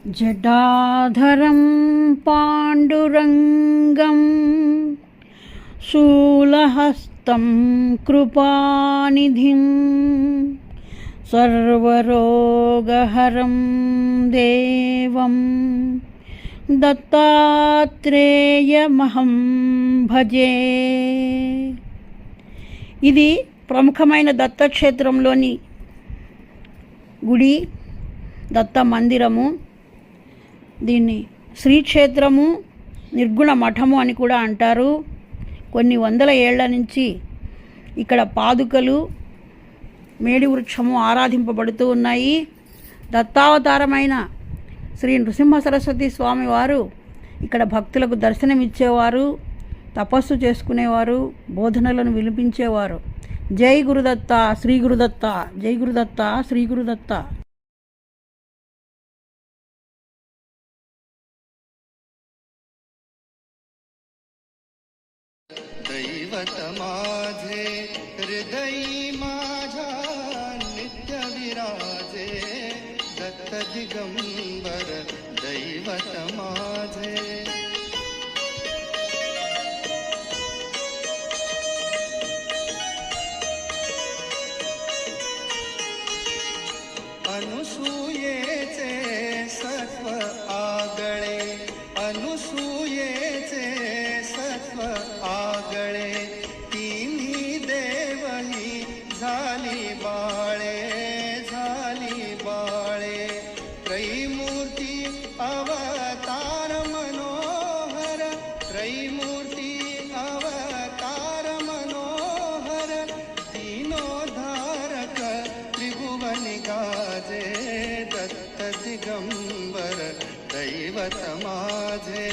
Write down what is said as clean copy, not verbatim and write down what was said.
जटाधरं पाण्डुरङ्गं शूलहस्तं कृपानिधिं सर्वरोगहरं देवं దత్తాత్రేయమహం భజే. ఇది ప్రముఖమైన దత్తక్షేత్రంలోని గుడి, దత్త మందిరము. దీన్ని శ్రీక్షేత్రము, నిర్గుణ మఠము అని కూడా అంటారు. కొన్ని వందల ఏళ్ల నుంచి ఇక్కడ పాదుకలు, మేడి వృక్షము ఆరాధింపబడుతూ ఉన్నాయి. దత్తావతారమైన శ్రీ నృసింహ సరస్వతి స్వామి వారు ఇక్కడ భక్తులకు దర్శనమిచ్చేవారు, తపస్సు చేసుకునేవారు, బోధనలను వినిపించేవారు. జై గురుదత్త, శ్రీ గురుదత్త, జై గురుదత్త, శ్రీ గురుదత్త. दैवत माझे हृदयी माझा नित्य विराजे, दत्त दिगंबर दैवत माझे. अनुसूयेचे सत्व आगळे, अनुसूयेचे सत्व आगळे, तिन्ही देवही झाली बाळे, झाली बाळे. त्रैमूर्ती अवतार मनोहर, त्रैमूर्ती अवतार मनोहर, दीनोद्धारक त्रिभुवनि गाजे, दत्त दिगंबर दैवत माझे.